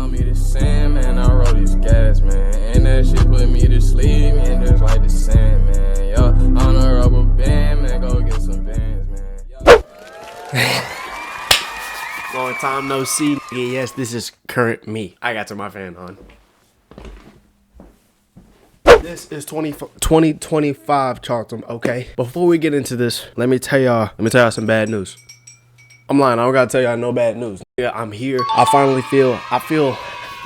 want me to sing, man, I roll this gas, man. And that shit put me to sleep, man, just like the sand, man. Yo, on a rubber band, man, go get some bands, man. Long time no see. Yes, this is current me. I got to my fan on. This is 2025 Chaltom, okay? Before we get into this, let me tell y'all some bad news. I'm lying, I don't gotta tell y'all no bad news. Yeah, I'm here. I feel,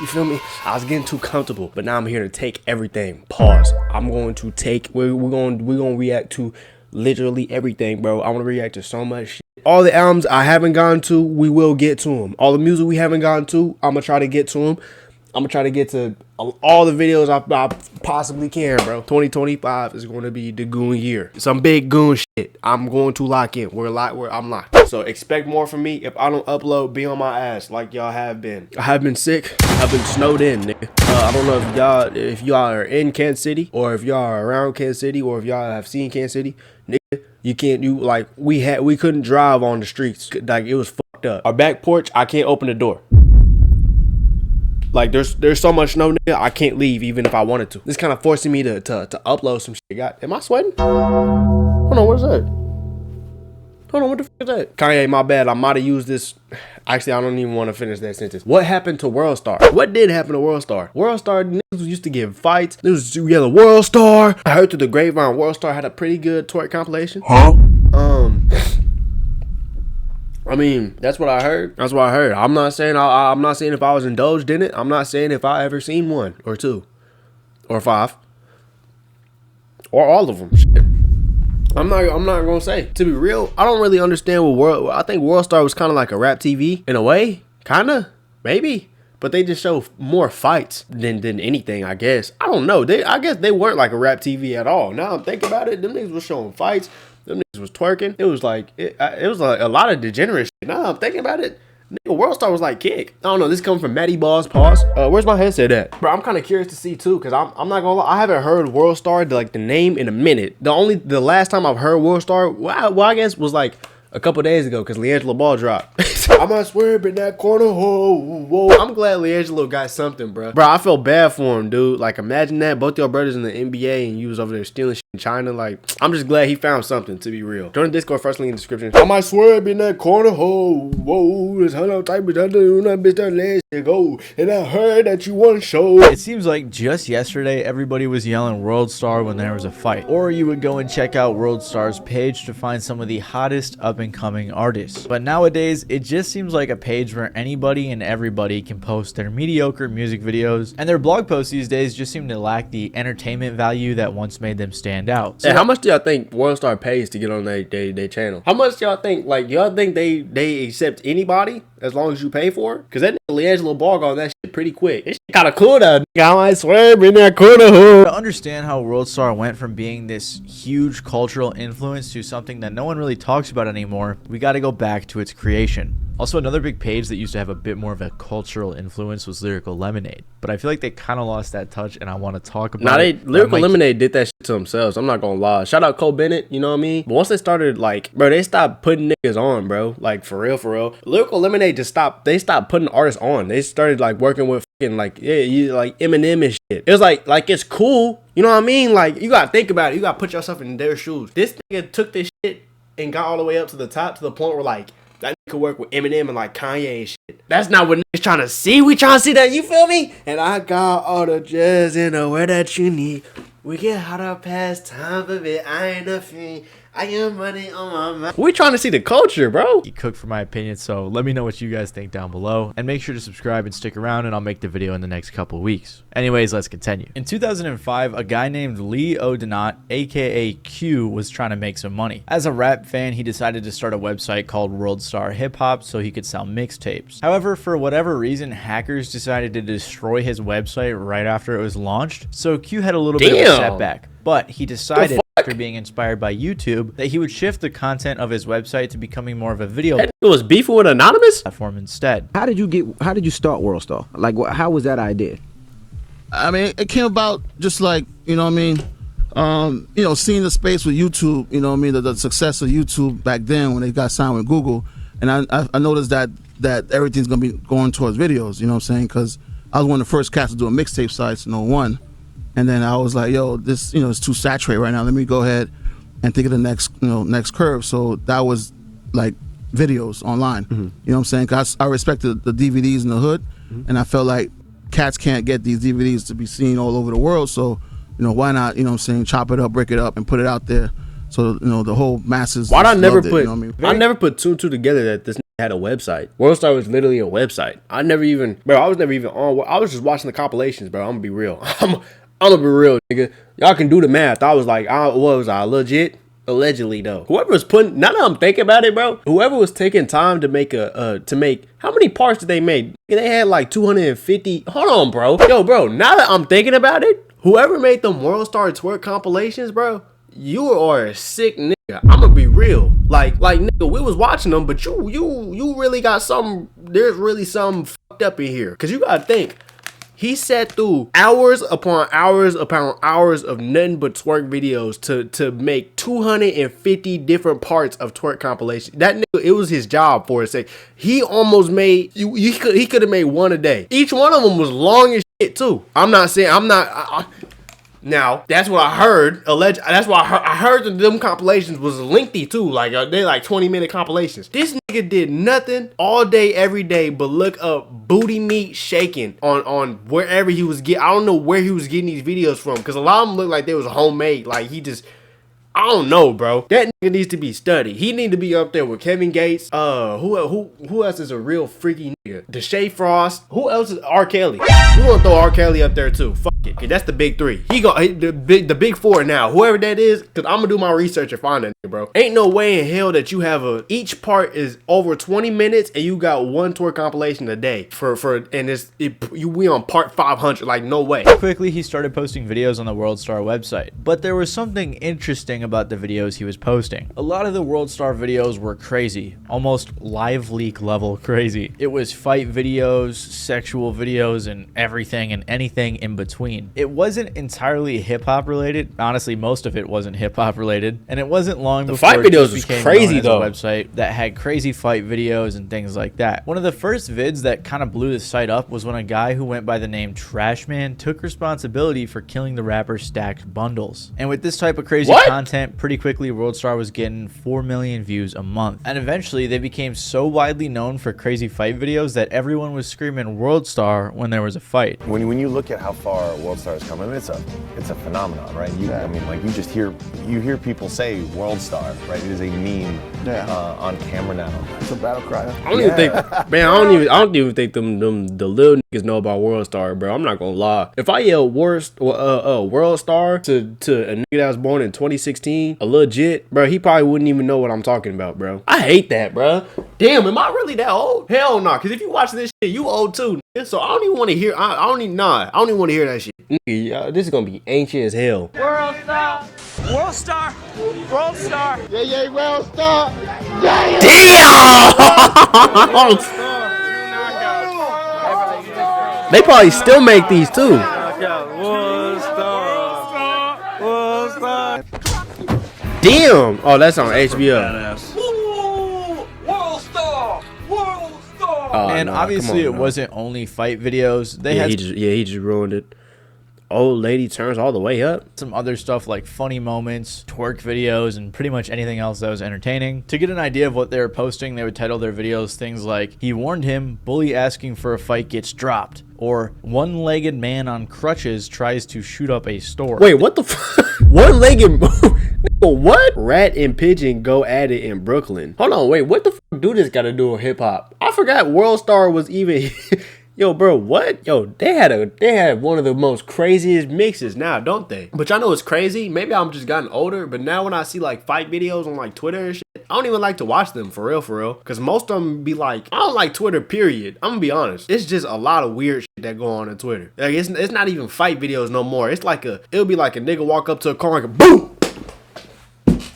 you feel me? I was getting too comfortable, but now I'm here to take everything. Pause. I'm going to take, we're gonna react to literally everything, bro. I wanna react to so much shit. All the albums I haven't gotten to, we will get to them. All the music we haven't gotten to, I'm gonna try to get to them. I'm gonna try to get to all the videos I possibly can, bro. 2025 is going to be the goon year. Some big goon shit. I'm going to lock in. I'm locked. So expect more from me. If I don't upload, be on my ass like y'all have been. I have been sick. I've been snowed in, nigga. I don't know if y'all are in Kansas City, or if y'all are around Kansas City, or if y'all have seen Kansas City, nigga. You can't do like we couldn't drive on the streets. Like it was fucked up. Our back porch, I can't open the door. Like there's so much snow, nigga, I can't leave even if I wanted to. This kind of forcing me to upload some shit. God, am I sweating? Hold on, what's that? Hold on, what the fuck is that? Kanye, my bad. I might have used this. Actually, I don't even want to finish that sentence. What happened to Worldstar? What did happen to Worldstar? Worldstar niggas used to give fights. This was the Worldstar. I heard through the grapevine Worldstar had a pretty good twerk compilation. Huh? I mean, that's what I heard. That's what I heard. I'm not saying I'm not saying if I was indulged in it. I'm not saying if I ever seen one or two or five or all of them. Shit. I'm not gonna say. To be real, I don't really understand what I think Worldstar was kind of like a rap TV in a way, kinda, maybe. But they just show more fights than anything, I guess. I don't know. I guess they weren't like a rap TV at all. Now I'm thinking about it, them niggas was showing fights. Them niggas was twerking. It was like a lot of degenerate shit. Now I'm thinking about it. Nigga, Worldstar was like kick. I don't know. This coming from Matty Balls. Pause. Where's my headset at? Bro, I'm kind of curious to see too, cause I'm not gonna lie. I haven't heard Worldstar the name in a minute. The last time I've heard Worldstar, well, I guess was like a couple days ago, cause LiAngelo Ball dropped. I might swear in that corner. Whoa. I'm glad LiAngelo got something, bro. Bro, I feel bad for him, dude. Like, imagine that, both your brothers in the NBA and you was over there stealing shit in China. Like, I'm just glad he found something, to be real. Join the Discord, first link in the description. I might swear in that corner. Whoa. This hello type of that bitch that last shit go. And I heard that you want to show. It seems like just yesterday, everybody was yelling Worldstar when there was a fight. Or you would go and check out Worldstar's page to find some of the hottest up-and-coming artists. But nowadays, it just seems like a page where anybody and everybody can post their mediocre music videos, and their blog posts these days just seem to lack the entertainment value that once made them stand out. So, how much do y'all think Worldstar pays to get on their channel? How much do y'all think, like, y'all think they accept anybody as long as you pay for it? Because that LiAngelo Ball got on that shit pretty quick. This shit kind of cool though. I might swear in that corner. To understand how Worldstar went from being this huge cultural influence to something that no one really talks about anymore, we got to go back to its creation. Also, another big page that used to have a bit more of a cultural influence was Lyrical Lemonade. But I feel like they kind of lost that touch, and I want to talk about it. Lyrical Lemonade did that shit to themselves. I'm not going to lie. Shout out Cole Bennett, you know what I mean? But once they started, like, bro, they stopped putting niggas on, bro. Like, for real. Lyrical Lemonade just stopped. They stopped putting artists on. They started, like, working with fucking, like, like Eminem and shit. It was like it's cool. You know what I mean? Like, you got to think about it. You got to put yourself in their shoes. This nigga took this shit and got all the way up to the top, to the point where, like, that nigga could work with Eminem and like Kanye and shit. That's not what niggas trying to see. We trying to see that, you feel me? And I got all the jazz in the way that you need. We get how to pass time of it. I ain't a fiend. I am money on my mind. We trying to see the culture, bro. You cook for my opinion, so let me know what you guys think down below. And make sure to subscribe and stick around, and I'll make the video in the next couple weeks. Anyways, let's continue. In 2005, a guy named Lee O'Donnell, aka Q, was trying to make some money. As a rap fan, he decided to start a website called Worldstar Hip Hop so he could sell mixtapes. However, for whatever reason, hackers decided to destroy his website right after it was launched, so Q had a little bit of a setback. But he decided, after being inspired by YouTube, that he would shift the content of his website to becoming more of a video it was beefing with Anonymous platform instead. How did you start Worldstar? Like, how was that idea? I mean, it came about just like, you know what I mean, you know, seeing the space with YouTube, you know what I mean, the success of YouTube back then when they got signed with Google, and I noticed that that everything's gonna be going towards videos. You know what I'm saying? Because I was one of the first cats to do a mixtape sites in '01, and then I was like, yo, this it's too saturated right now. Let me go ahead and think of the next curve. So that was like videos online. You know what I'm saying? Cause I respected the DVDs in the hood, and I felt like cats can't get these DVDs to be seen all over the world. So why not? You know what I'm saying? Chop it up, break it up, and put it out there. So the whole masses. Why'd I never loved put? It, you know what I mean? I never put two and two together that this had a website. Worldstar was literally a website. I never even, bro. I was never even on. I was just watching the compilations, bro. I'm gonna be real. I'm gonna be real, nigga. Y'all can do the math. I was like, what was I legit? Allegedly though. Whoever was putting, now that I'm thinking about it, bro. Whoever was taking time to make how many parts did they make? They had like 250. Hold on, bro. Yo, bro. Now that I'm thinking about it, whoever made them Worldstar twerk compilations, bro. You are a sick nigga. I'm gonna be real. Like nigga, we was watching them, but you really got some. There's really something fucked up in here. Cause you gotta think, he sat through hours upon hours upon hours of nothing but twerk videos to make 250 different parts of twerk compilation. That nigga, it was his job for a sec. He almost made he could have made one a day. Each one of them was long as shit too. I'm not saying now, that's what I heard. That's why I heard that them compilations was lengthy too. Like they like 20-minute compilations. This nigga did nothing all day, every day, but look up booty meat shaking on wherever he was getting. I don't know where he was getting these videos from, because a lot of them look like they was homemade. Like he just, I don't know, bro. That nigga needs to be studied. He need to be up there with Kevin Gates. Who else is a real freaky nigga? Deshae Frost. Who else is R. Kelly? We gonna throw R. Kelly up there too. Fuck it, cause that's the big three. The big four now. Whoever that is, cause I'm gonna do my research and find that nigga, bro. Ain't no way in hell that you have each part is over 20 minutes and you got one tour compilation a day we on part 500. Like no way. Quickly, he started posting videos on the Worldstar website, but there was something interesting about the videos he was posting. A lot of the Worldstar videos were crazy, almost live leak level crazy. It was fight videos, sexual videos, and everything and anything in between. It wasn't entirely hip-hop related. Honestly, most of it wasn't hip-hop related, and it wasn't long before fight videos was crazy though. A website that had crazy fight videos and things like that. One of the first vids that kind of blew the site up was when a guy who went by the name Trashman took responsibility for killing the rapper Stacked Bundles. And with this type of crazy content, pretty quickly Worldstar was getting 4 million views a month. And eventually they became so widely known for crazy fight videos that everyone was screaming Worldstar when there was a fight. When you look at how far Worldstar has come, I mean, it's a phenomenon, right? I mean, like you hear people say Worldstar, right? It is a meme on camera now. It's a battle cry. I don't even think, man. I don't even think the little niggas know about Worldstar, bro. I'm not gonna lie. If I yell Worldstar to a nigga that was born in 2016, a legit, bro, he probably wouldn't even know what I'm talking about, bro. I hate that, bro. Damn, am I really that old? Hell no, cause if you watch this shit, you old too. So I don't even want to hear. I don't even want to hear that shit. Nigga, this is gonna be ancient as hell. Worldstar, Worldstar, Worldstar. Yeah, Worldstar. Damn! They probably still make these too. Damn! Oh, that's on HBO. And obviously it wasn't only fight videos. They had he just ruined it. Old lady turns all the way up. Some other stuff like funny moments, twerk videos, and pretty much anything else that was entertaining. To get an idea of what they were posting, they would title their videos things like, "He warned him, bully asking for a fight gets dropped," or "One-legged man on crutches tries to shoot up a store." Wait, what the fuck? One-legged... What? Rat and pigeon go at it in Brooklyn. Hold on, wait, what the fuck do this got to do with hip-hop? I forgot Worldstar was even... Yo, bro, what? Yo, they had one of the most craziest mixes now, don't they? But y'all know it's crazy. Maybe I'm just gotten older, but now when I see like fight videos on like Twitter and shit, I don't even like to watch them for real. Cause most of them be like, I don't like Twitter, period. I'm gonna be honest. It's just a lot of weird shit that go on Twitter. Like it's not even fight videos no more. It's like it'll be like a nigga walk up to a car and go, boom!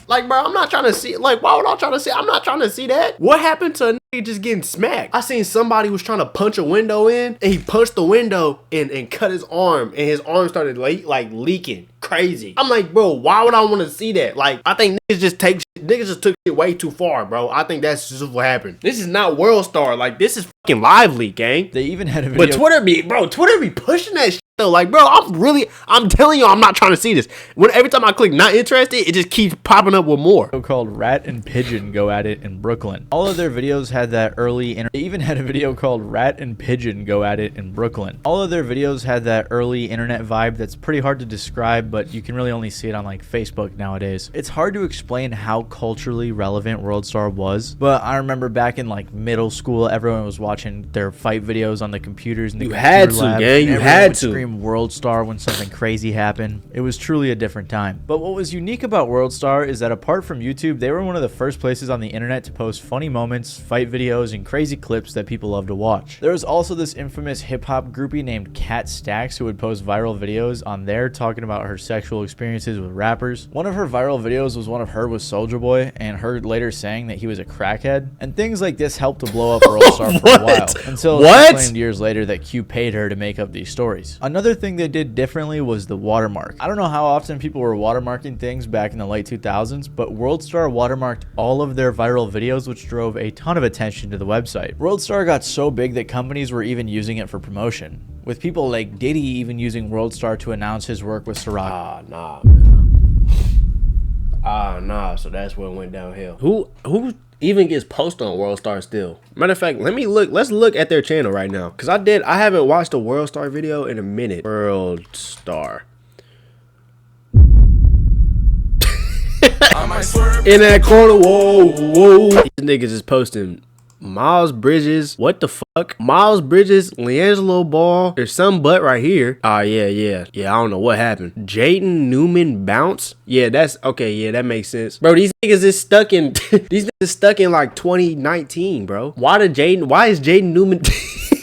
Like, bro, I'm not trying to see, like, why would I try to see? I'm not trying to see that. What happened to a nigga just getting smacked? I seen somebody was trying to punch a window in, and he punched the window and cut his arm, and his arm started like leaking. Crazy. I'm like, bro, why would I want to see that? Like, I think niggas just take shit niggas just took it way too far, bro. I think that's just what happened. This is not Worldstar. Like, this is fucking Lively, gang. They even had a video. But Twitter be pushing that shit though. Like, bro, I'm telling you, I'm not trying to see this. Every time I click not interested, it just keeps popping up with more. Called Rat and Pigeon Go At It in Brooklyn. All of their videos had that early They even had a video called Rat and Pigeon Go At It in Brooklyn. All of their videos had that early internet vibe that's pretty hard to describe, but you can really only see it on like Facebook nowadays. It's hard to explain how culturally relevant Worldstar was, but I remember back in like middle school, everyone was watching their fight videos on the computers and the You had to, yeah, you had to. Scream Worldstar when something crazy happened. It was truly a different time. But what was unique about Worldstar is that apart from YouTube, they were one of the first places on the internet to post funny moments, fight videos, and crazy clips that people love to watch. There was also this infamous hip-hop groupie named Kat Stacks who would post viral videos on there talking about her sexual experiences with rappers. One of her viral videos was one of her with Soulja Boy, and her later saying that he was a crackhead. And things like this helped to blow up Worldstar for a while, until she claimed years later that Q paid her to make up these stories. Another thing they did differently was the watermark. I don't know how often people were watermarking things back in the late 2000s, but Worldstar watermarked all of their viral videos, which drove a ton of attention to the website. Worldstar got so big that companies were even using it for promotion, with people like Diddy even using Worldstar to announce his work with Ciroc. Ah, nah, man. Ah, nah. So that's where it went downhill. Who even gets posted on Worldstar still? Matter of fact, let's look at their channel right now, because I haven't watched a Worldstar video in a minute. Worldstar. In that corner, whoa. These niggas is posting Miles Bridges. What the fuck? Miles Bridges, LiAngelo Ball. There's some butt right here. Ah, yeah. I don't know what happened. Jaden Newman bounce. Yeah, that's okay. Yeah, that makes sense, bro. These niggas is stuck in these niggas is stuck in like 2019, bro. Why is Jaden Newman?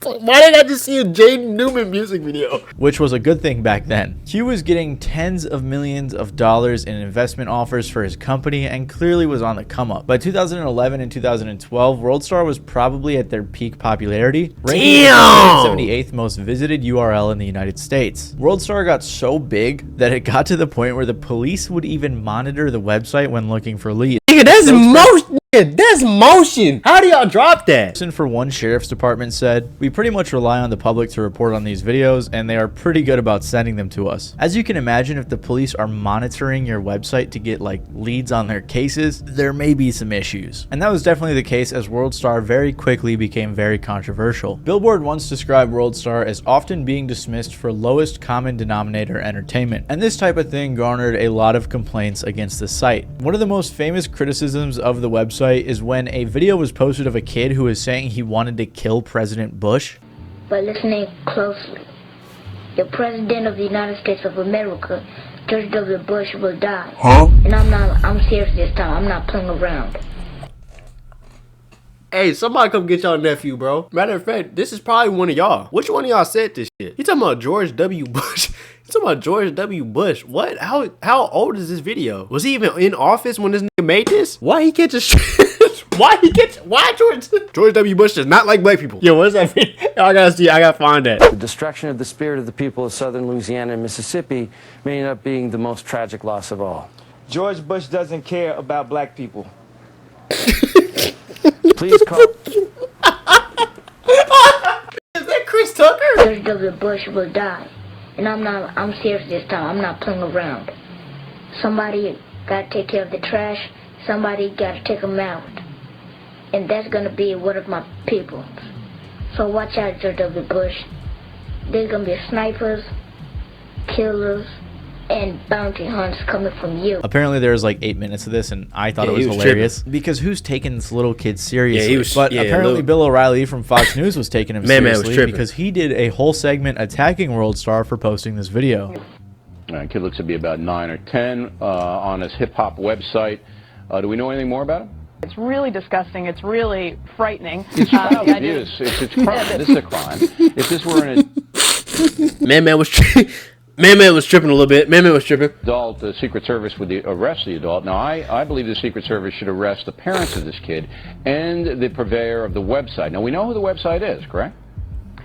Why did I just see a Jaden Newman music video? Which was a good thing back then. Q was getting tens of millions of dollars in investment offers for his company and clearly was on the come up. By 2011 and 2012, Worldstar was probably at their peak popularity, ranking as the 78th most visited URL in the United States. Worldstar got so big that it got to the point where the police would even monitor the website when looking for leads. Nigga, that's motion. That's motion. How do y'all drop that? For one sheriff's department said, "We pretty much rely on the public to report on these videos, and they are pretty good about sending them to us." As you can imagine, if the police are monitoring your website to get like leads on their cases, there may be some issues. And that was definitely the case, as Worldstar very quickly became very controversial. Billboard once described Worldstar as often being dismissed for lowest common denominator entertainment, and this type of thing garnered a lot of complaints against the site. One of the most famous criticisms of the website is when a video was posted of a kid who was saying he wanted to kill President Bush. But listening closely, the President of the United States of America, George W. Bush, will die. Huh? And I'm serious this time. I'm not playing around. Hey, somebody come get y'all nephew, bro. Matter of fact, this is probably one of y'all. Which one of y'all said this shit? You talking about George W. Bush? You talking about George W. Bush? What? How old is this video? Was he even in office when this nigga made this? Why he catch a Why George W. Bush does not like black people? Yo, what's that video? I gotta see. I gotta find that. The destruction of the spirit of the people of southern Louisiana and Mississippi may end up being the most tragic loss of all. George Bush doesn't care about black people. Please call. Is that Chris Tucker? George W. Bush will die. And I'm serious this time. I'm not playing around. Somebody got to take care of the trash. Somebody got to take them out. And that's going to be one of my people. So watch out, George W. Bush. There's going to be snipers, killers, and bounty hunters coming from you. Apparently there was like 8 minutes of this, and I thought it was hilarious. Tripping. Because who's taking this little kid seriously? Apparently Bill O'Reilly from Fox News was taking him seriously because he did a whole segment attacking Worldstar for posting this video. Kid looks to be about 9 or 10 on his hip-hop website. Do we know anything more about him? It's really disgusting. It's really frightening. It's child abuse. It's crime. This is a crime. If this were in a... Man was tripping a little bit. Man was tripping. Adult, the Secret Service would arrest the adult. Now, I believe the Secret Service should arrest the parents of this kid and the purveyor of the website. Now, we know who the website is, correct?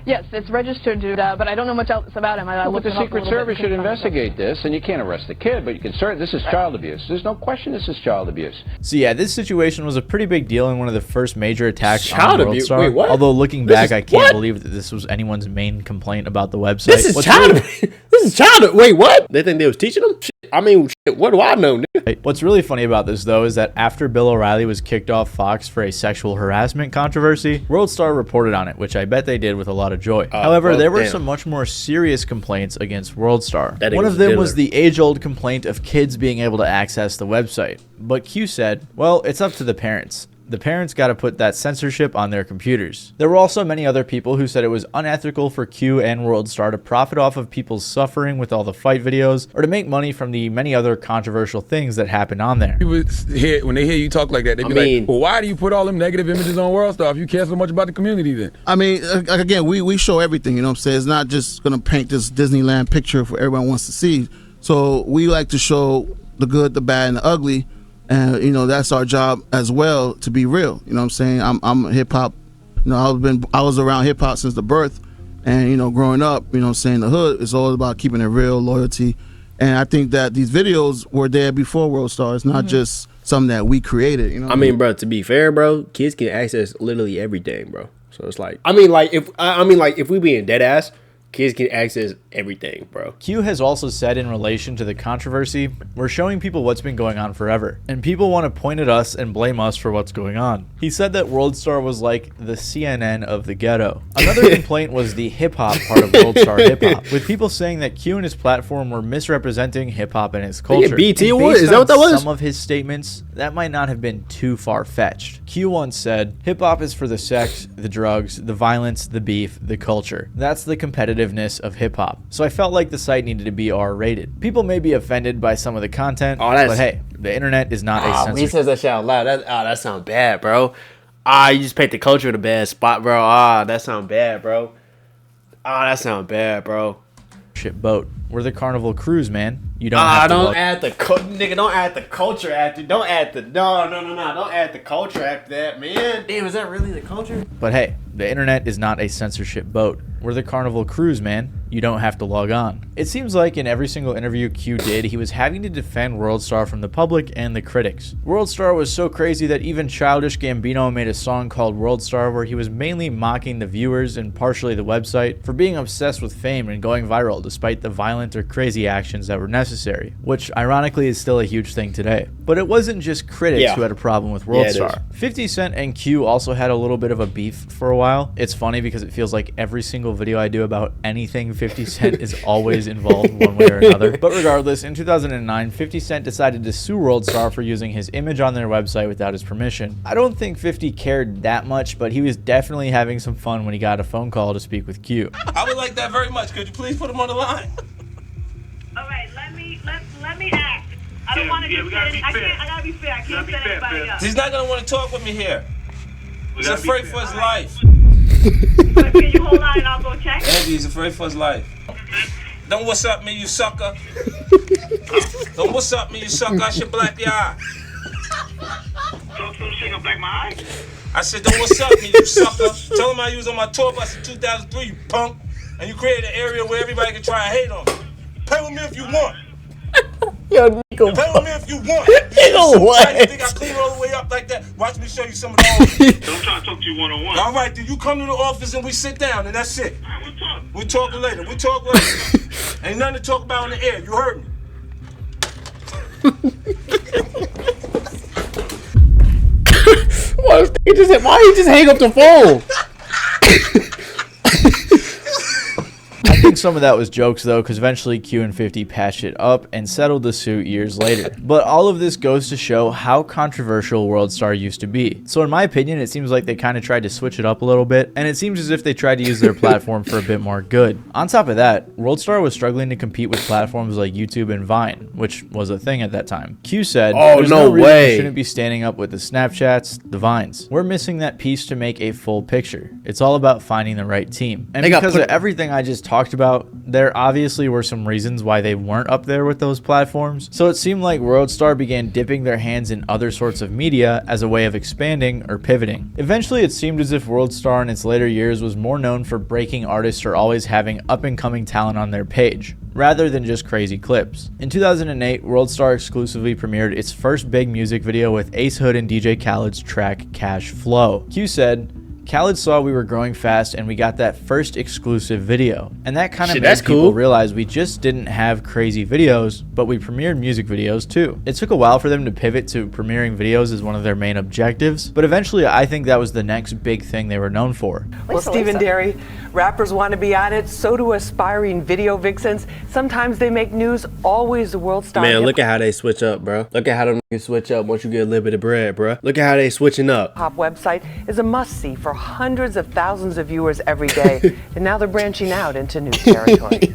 Yes, it's registered to, but I don't know much else about him. But the Secret Service should investigate this, and you can't arrest the kid, but you can certainly, this is child abuse. There's no question this is child abuse. So yeah, this situation was a pretty big deal and one of the first major attacks Child on abuse? Worldstar. Wait, what? Although looking This back, is- I can't what? believe that this was anyone's main complaint about the website. This is child. This is child. Wait, what? They think they was teaching them? Shit. I mean, shit, what do I know? Nigga? What's really funny about this, though, is that after Bill O'Reilly was kicked off Fox for a sexual harassment controversy, Worldstar reported on it, which I bet they did with a lot of joy. However, well, there were damn. some much more serious complaints against Worldstar. That One nigga's of a them dealer. was the age-old complaint of kids being able to access the website. But Q said, well, it's up to the parents. The parents got to put that censorship on their computers. There were also many other people who said it was unethical for Q and Worldstar to profit off of people's suffering with all the fight videos or to make money from the many other controversial things that happened on there. People when they hear you talk like that, they be like, well, why do you put all them negative images on Worldstar if you care so much about the community then? I mean, again, we show everything, you know what I'm saying? It's not just going to paint this Disneyland picture for everyone wants to see. So we like to show the good, the bad, and the ugly. And, you know, that's our job as well, to be real. You know what I'm saying? I'm hip-hop. You know, I was around hip-hop since the birth. And, you know, growing up, you know what I'm saying, the hood is all about keeping it real, loyalty. And I think that these videos were there before Worldstar. It's not just something that we created, you know? I mean, bro, to be fair, bro, kids can access literally everything, bro. So it's like, if we being dead ass, kids can access everything, bro. Q has also said in relation to the controversy, we're showing people what's been going on forever, and people want to point at us and blame us for what's going on. He said that Worldstar was like the CNN of the ghetto. Another complaint was the hip-hop part of Worldstar hip-hop, with people saying that Q and his platform were misrepresenting hip-hop and its culture. BT And Award? based Is that what that on was? Some of his statements, that might not have been too far-fetched. Q once said, hip-hop is for the sex, the drugs, the violence, the beef, the culture. That's the competitiveness of hip-hop. So I felt like the site needed to be R-rated. People may be offended by some of the content, but hey, the internet is not a When censorship. he says that shit out loud, that sounds bad, bro. You just paint the culture in a bad spot, bro. That sound bad, bro. That sound bad, bro. Shit boat. We're the Carnival Cruise, man. You don't Ah, have to don't look. add the nigga. Don't add the culture after. Don't add the no. Don't add the culture after that, man. Damn, is that really the culture? But hey, the internet is not a censorship boat. We're the Carnival Cruise, man. You don't have to log on. It seems like in every single interview Q did, he was having to defend Worldstar from the public and the critics. Worldstar was so crazy that even Childish Gambino made a song called Worldstar where he was mainly mocking the viewers and partially the website for being obsessed with fame and going viral despite the violent or crazy actions that were necessary, which ironically is still a huge thing today. But it wasn't just critics who had a problem with Worldstar. 50 Cent and Q also had a little bit of a beef for a while. It's funny because it feels like every single video I do about anything 50 Cent is always involved one way or another. But regardless, in 2009, 50 Cent decided to sue Worldstar for using his image on their website without his permission. I don't think 50 cared that much, but he was definitely having some fun when he got a phone call to speak with Q. I would like that very much. Could you please put him on the line? All right, let me ask. I don't want to just say I gotta be fair. I can't set anybody up. He's not gonna want to talk with me here. He's afraid for his life. But can you hold on and I'll go check? Andy, he's afraid for his life. Don't what's up me, you sucker. Don't what's up me, you sucker. I should black your eye. Don't shake up black my eye. I said, don't what's up me, you sucker. Tell him I was on my tour bus in 2003, you punk. And you created an area where everybody can try and hate on me. Play with me if you want. Yo, Nico, play with me if you want. Nigga, what? You think I clean all the way up like that? Watch me show you some of the office. I'm trying to talk to you one-on-one. All right, then you come to the office and we sit down and that's it. All right, we'll talk later. Ain't nothing to talk about in the air. You heard me. Why he just hang up the phone? I think some of that was jokes though, because eventually Q and 50 patched it up and settled the suit years later. But all of this goes to show how controversial Worldstar used to be. So in my opinion, it seems like they kind of tried to switch it up a little bit, and it seems as if they tried to use their platform for a bit more good. On top of that, Worldstar was struggling to compete with platforms like YouTube and Vine, which was a thing at that time. Q said, "There's no reason we shouldn't be standing up with the Snapchats, the Vines. We're missing that piece to make a full picture. It's all about finding the right team." And because of everything I just talked about, there obviously were some reasons why they weren't up there with those platforms, so it seemed like Worldstar began dipping their hands in other sorts of media as a way of expanding or pivoting. Eventually, it seemed as if Worldstar in its later years was more known for breaking artists or always having up-and-coming talent on their page, rather than just crazy clips. In 2008, Worldstar exclusively premiered its first big music video with Ace Hood and DJ Khaled's track Cash Flow. Q said, "Khaled saw we were growing fast and we got that first exclusive video. And that kind of made people realize we just didn't have crazy videos, but we premiered music videos too." It took a while for them to pivot to premiering videos as one of their main objectives, but eventually I think that was the next big thing they were known for. Well, Stephen Derry, rappers want to be on it, so do aspiring video vixens. Sometimes they make news, always the Worldstar. Man, look at how they switch up, bro. Look at how them niggas switch up once you get a little bit of bread, bro. Look at how they switching up. Hop website is a must-see for hundreds of thousands of viewers every day, and now they're branching out into new territory.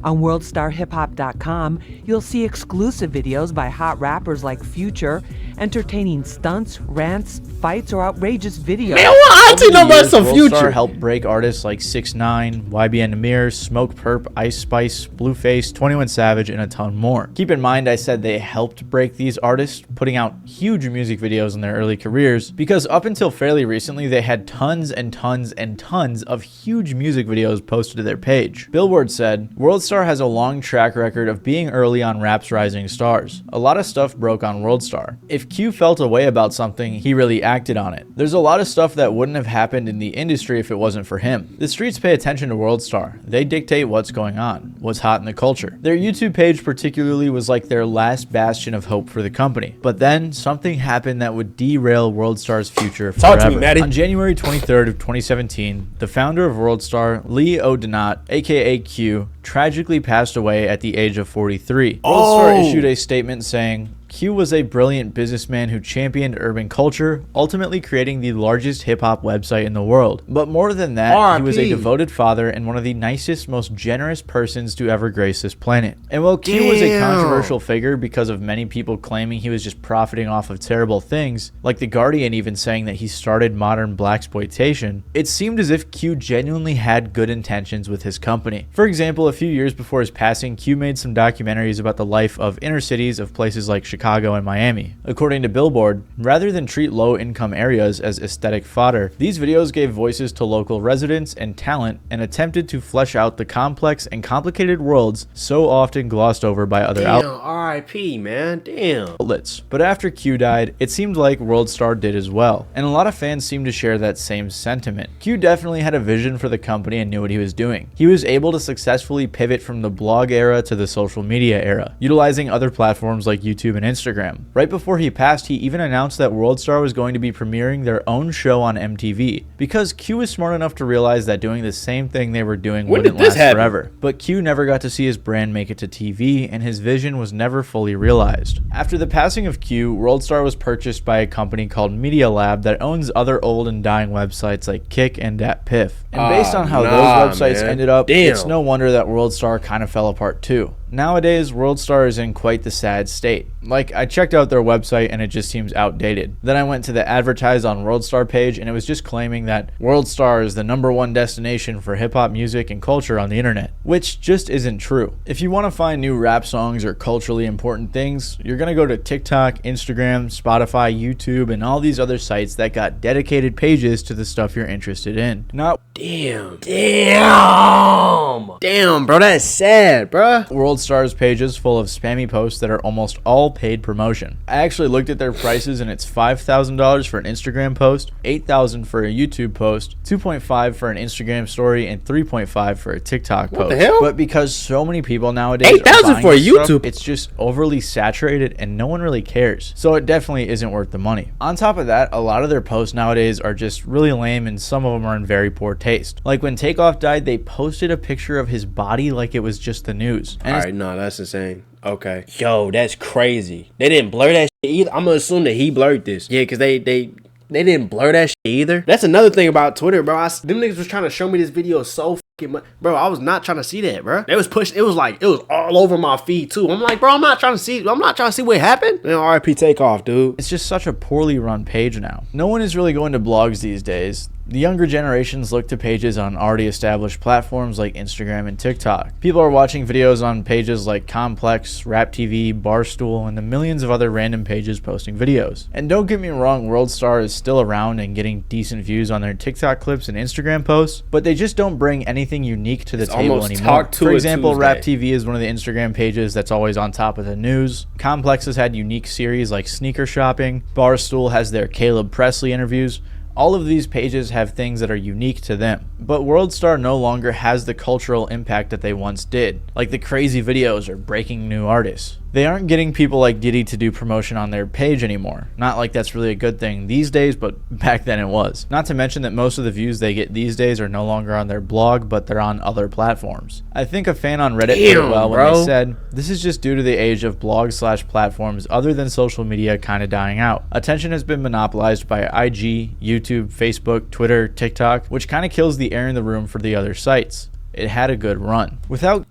On worldstarhiphop.com, you'll see exclusive videos by hot rappers like Future, entertaining stunts, rants, fights, or outrageous videos. Man, I didn't know about some Future. Worldstar helped break artists like 6ix9ine, YBN Amir, Smoke Perp, Ice Spice, Blueface, 21 Savage, and a ton more. Keep in mind I said they helped break these artists, putting out huge music videos in their early careers, because up until fairly recently they had tons and tons and tons of huge music videos posted to their page. Billboard said, "Worldstar has a long track record of being early on rap's rising stars. A lot of stuff broke on Worldstar. If Q felt a way about something, he really acted on it. There's a lot of stuff that wouldn't have happened in the industry if it wasn't for him. The streets pay attention to Worldstar. They dictate what's going on, what's hot in the culture. Their YouTube page particularly was like their last bastion of hope for the company. But then something happened that would derail Worldstar's future forever." Talk to me, Maddie. On January 23rd of 2017, the founder of Worldstar, Lee O'Donnell, aka Q, tragically passed away at the age of 43. Worldstar issued a statement saying, "Q was a brilliant businessman who championed urban culture, ultimately creating the largest hip-hop website in the world. But more than that, he was a devoted father and one of the nicest, most generous persons to ever grace this planet." And while Q was a controversial figure because of many people claiming he was just profiting off of terrible things, like The Guardian even saying that he started modern blaxploitation, it seemed as if Q genuinely had good intentions with his company. For example, a few years before his passing, Q made some documentaries about the life of inner cities of places like Chicago and Miami. According to Billboard, rather than treat low-income areas as aesthetic fodder, these videos gave voices to local residents and talent and attempted to flesh out the complex and complicated worlds so often glossed over by other outlets. R.I.P. man, damn. But after Q died, it seemed like Worldstar did as well, and a lot of fans seemed to share that same sentiment. Q definitely had a vision for the company and knew what he was doing. He was able to successfully pivot from the blog era to the social media era, utilizing other platforms like YouTube and Instagram. Right before he passed, he even announced that Worldstar was going to be premiering their own show on MTV, because Q was smart enough to realize that doing the same thing they were doing wouldn't last forever. But Q never got to see his brand make it to TV, and his vision was never fully realized. After the passing of Q, Worldstar was purchased by a company called Media Lab that owns other old and dying websites like Kick and DatPiff. And based on how those websites ended up, it's no wonder that Worldstar kind of fell apart too. Nowadays, Worldstar is in quite the sad state. Like, I checked out their website and it just seems outdated. Then I went to the Advertise on Worldstar page and it was just claiming that Worldstar is the #1 destination for hip-hop music and culture on the internet, which just isn't true. If you want to find new rap songs or culturally important things, you're gonna go to TikTok, Instagram, Spotify, YouTube, and all these other sites that got dedicated pages to the stuff you're interested in. Not Damn, bro, that's sad, bro. Worldstar's pages full of spammy posts that are almost all paid promotion. I actually looked at their prices and it's $5,000 for an Instagram post, $8,000 for a YouTube post, $2.5 for an Instagram story, and $3.5 for a TikTok post. What the hell? But because so many people nowadays $8,000 for a YouTube, it's just overly saturated and no one really cares. So it definitely isn't worth the money. On top of that, a lot of their posts nowadays are just really lame and some of them are in very poor taste. Like when Takeoff died, they posted a picture of his body like it was just the news. And alright, no, that's insane. Okay. Yo, that's crazy. They didn't blur that shit either. I'm gonna assume that he blurred this. Yeah, because they didn't blur that shit either. That's another thing about Twitter, bro. Them niggas was trying to show me this video so fucking much. Bro, I was not trying to see that, bro. They was pushing. It was like, it was all over my feed too. I'm like, bro, I'm not trying to see what happened. Man, RIP Takeoff, dude. It's just such a poorly run page now. No one is really going to blogs these days. The younger generations look to pages on already established platforms like Instagram and TikTok. People are watching videos on pages like Complex, Rap TV, Barstool, and the millions of other random pages posting videos. And don't get me wrong, Worldstar is still around and getting decent views on their TikTok clips and Instagram posts, but they just don't bring anything unique to the table anymore. For example, Rap TV is one of the Instagram pages that's always on top of the news. Complex has had unique series like sneaker shopping. Barstool has their Caleb Presley interviews. All of these pages have things that are unique to them, but Worldstar no longer has the cultural impact that they once did, like the crazy videos or breaking new artists. They aren't getting people like Diddy to do promotion on their page anymore. Not like that's really a good thing these days, but back then it was. Not to mention that most of the views they get these days are no longer on their blog, but they're on other platforms. I think a fan on Reddit put it well when they said, "This is just due to the age of blog/platforms other than social media kind of dying out. Attention has been monopolized by IG, YouTube, Facebook, Twitter, TikTok, which kind of kills the air in the room for the other sites. It had a good run. Without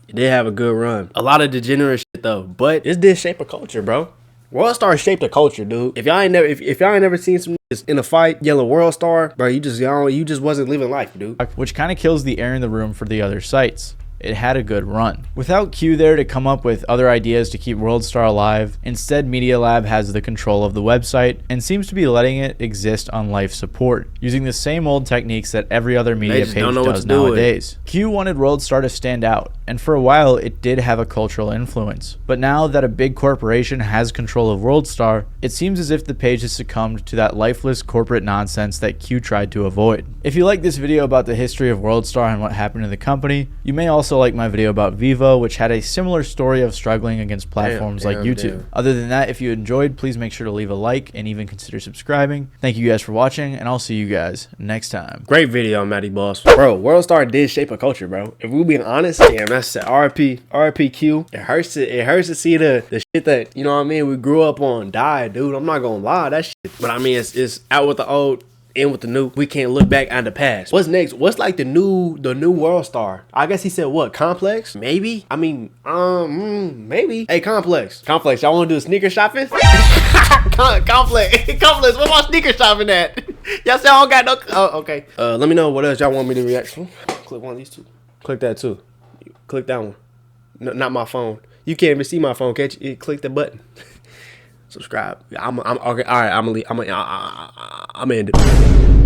It did have a good run. A lot of degenerate shit though, but it did shape a culture, bro. Worldstar shaped a culture, dude. If y'all ain't never seen some niggas in a fight yelling Worldstar, bro, you just wasn't living life, dude. Which kind of kills the air in the room for the other sites. It had a good run. Without Q there to come up with other ideas to keep Worldstar alive, instead Media Lab has the control of the website and seems to be letting it exist on life support, using the same old techniques that every other media page does nowadays. Q wanted Worldstar to stand out, and for a while it did have a cultural influence. But now that a big corporation has control of Worldstar, it seems as if the page has succumbed to that lifeless corporate nonsense that Q tried to avoid. If you like this video about the history of Worldstar and what happened to the company, you may also like my video about Vivo, which had a similar story of struggling against platforms like YouTube. Other than that, if you enjoyed, please make sure to leave a like and even consider subscribing. Thank you guys for watching, and I'll see you guys next time. Great video, Matty Boss. Bro, Worldstar did shape a culture, bro. If we're being honest, damn, that's RPQ. It hurts to see the shit that, you know what I mean, we grew up on die, dude. I'm not gonna lie, that shit. But I mean, it's out with the old, in with the new. We can't look back on the past. What's next? What's like the new Worldstar? I guess he said what? Complex? Maybe? I mean, maybe. Hey, Complex, y'all wanna do a sneaker shopping? Complex, where my sneaker shopping at? Y'all say I don't got no, oh, okay. Let me know what else y'all want me to react to. Click one of these two. Click that too. Click that one. No, not my phone. You can't even see my phone, can't you? Click the button. Subscribe. I'm okay. All right. I'm gonna end it.